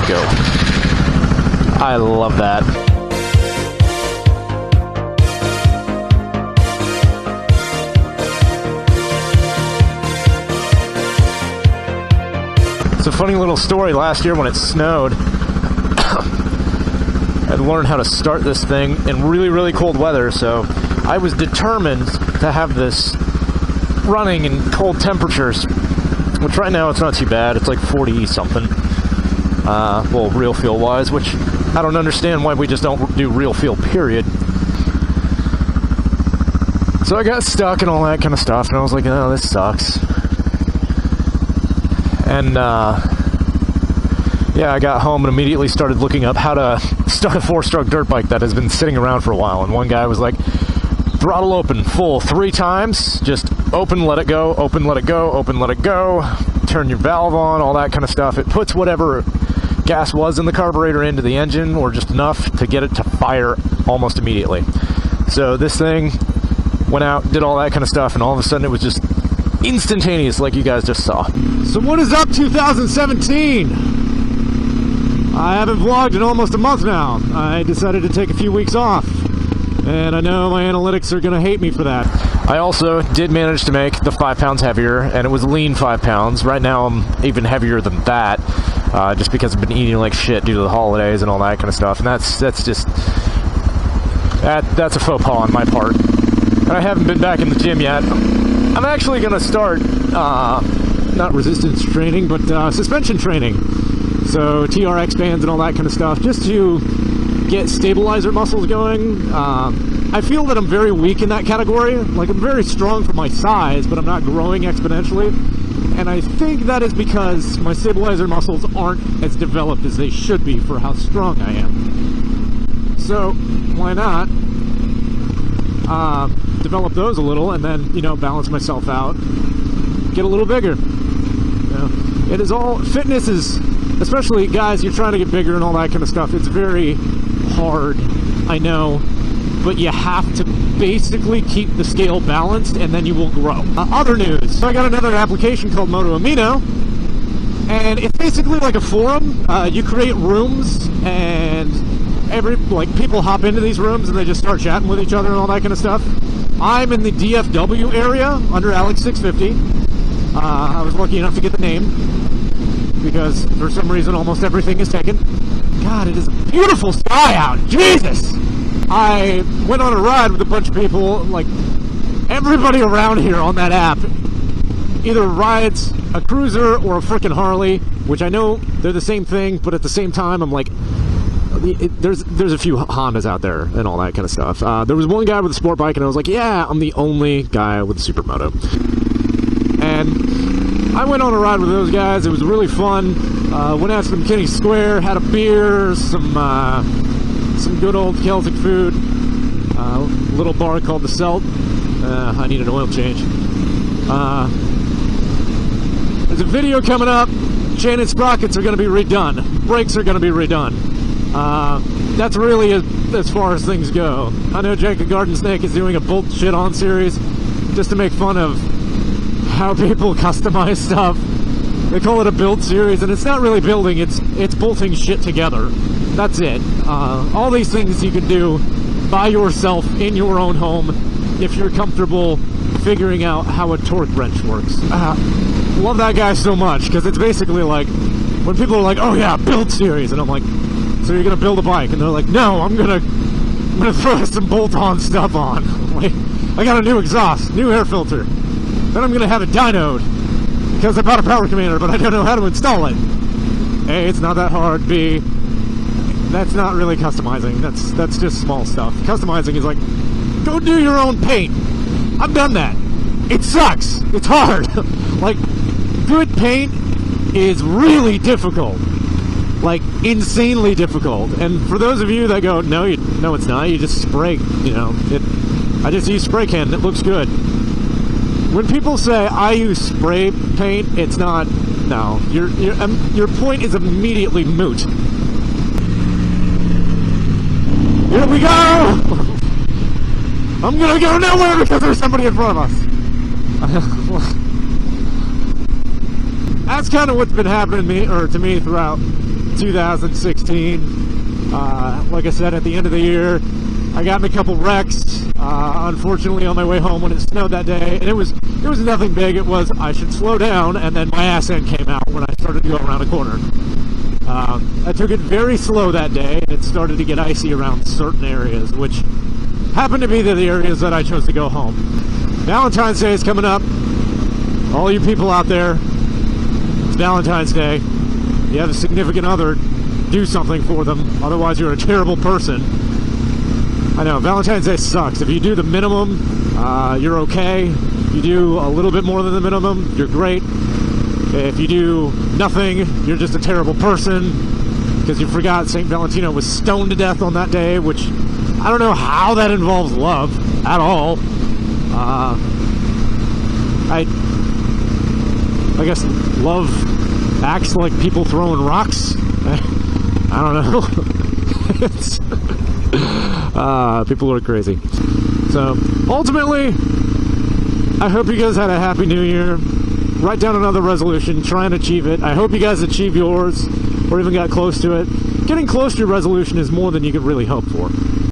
Let's go. I love that. It's a funny little story. Last year when it snowed, I'd learned how to start this thing in really, really cold weather, so I was determined to have this running in cold temperatures, which right now it's not too bad. It's like 40 something. Well, real feel wise, which I don't understand why we just don't do real feel, period. So I got stuck and all that kind of stuff, and I was like, oh, this sucks. And yeah, I got home and immediately started looking up how to start a 4-stroke dirt bike that has been sitting around for a while. And one guy was like, throttle open full 3 times, just open, let it go, open, let it go, open, let it go, turn your valve on, all that kind of stuff. It puts whatever gas was in the carburetor into the engine, or just enough to get it to fire almost immediately. So this thing went out, did all that kind of stuff, and all of a sudden it was just instantaneous, like you guys just saw. So what is up, 2017? I haven't vlogged in almost a month now. I decided to take a few weeks off, and I know my analytics are gonna hate me for that. I also did manage to make the 5 pounds heavier, and it was lean 5 pounds. Right now I'm even heavier than that, just because I've been eating like shit due to the holidays and all that kind of stuff, and that's just that's a faux pas on my part. And I haven't been back in the gym yet. I'm actually going to start, not resistance training, but suspension training. So TRX bands and all that kind of stuff, just to get stabilizer muscles going. I feel that I'm very weak in that category. Like, I'm very strong for my size, but I'm not growing exponentially. And I think that is because my stabilizer muscles aren't as developed as they should be for how strong I am. So, why not develop those a little, and then, you know, balance myself out, get a little bigger. You know, it is all, fitness is, especially guys, you're trying to get bigger and all that kind of stuff, it's very hard, I know, but you have to basically keep the scale balanced, and then you will grow. Other news, so I got another application called Moto Amino, and it's basically like a forum. You create rooms, and people hop into these rooms and they just start chatting with each other and all that kind of stuff. I'm in the DFW area under Alex650. I was lucky enough to get the name because for some reason almost everything is taken. God, it is a beautiful sky out. Jesus! I went on a ride with a bunch of people. Like, everybody around here on that app either rides a cruiser or a frickin' Harley, which I know they're the same thing, but at the same time I'm like, there's a few Hondas out there and all that kind of stuff. There was one guy with a sport bike, and I was like, yeah, I'm the only guy with a supermoto. And I went on a ride with those guys. It was really fun. Went out to McKinney Square, had a beer, some good old Celtic food. A little bar called the Celt. I need an oil change. There's a video coming up. Chain and sprockets are going to be redone. Brakes are going to be redone. That's really as far as things go. I know Jacob Garden Snake is doing a bolt shit on series just to make fun of how people customize stuff. They call it a build series, and it's not really building, it's bolting shit together. That's it. All these things you can do by yourself in your own home if you're comfortable figuring out how a torque wrench works. Love that guy so much, because it's basically like when people are like, oh yeah, build series, and I'm like, so you're gonna build a bike? And they're like, no, I'm gonna throw some bolt-on stuff on. Like, I got a new exhaust, new air filter. Then I'm gonna have a dynode because I bought a power commander, but I don't know how to install it. A, it's not that hard. B, that's not really customizing. That's just small stuff. Customizing is like, go do your own paint. I've done that. It sucks. It's hard. Like, good paint is really difficult. Like, insanely difficult. And for those of you that go, no, it's not, you just spray, you know, I just use spray can, it looks good. When people say I use spray paint, it's not, no, your point is immediately moot. Here we go! I'm gonna go nowhere because there's somebody in front of us. That's kind of what's been happening to me throughout 2016. Like I said, at the end of the year, I got in a couple wrecks, unfortunately, on my way home when it snowed that day. And it was nothing big. It was, I should slow down, and then my ass end came out when I started to go around a corner. I took it very slow that day, and it started to get icy around certain areas, which happened to be the areas that I chose to go home. Valentine's Day is coming up. All you people out there, it's Valentine's Day. You have a significant other, do something for them. Otherwise, you're a terrible person. I know, Valentine's Day sucks. If you do the minimum, you're okay. If you do a little bit more than the minimum, you're great. If you do nothing, you're just a terrible person because you forgot St. Valentino was stoned to death on that day, which I don't know how that involves love at all. I guess love acts like people throwing rocks. I don't know. People are crazy. So ultimately, I hope you guys had a happy new year. Write down another resolution, try and achieve it. I hope you guys achieve yours or even got close to it. Getting close to your resolution is more than you could really hope for.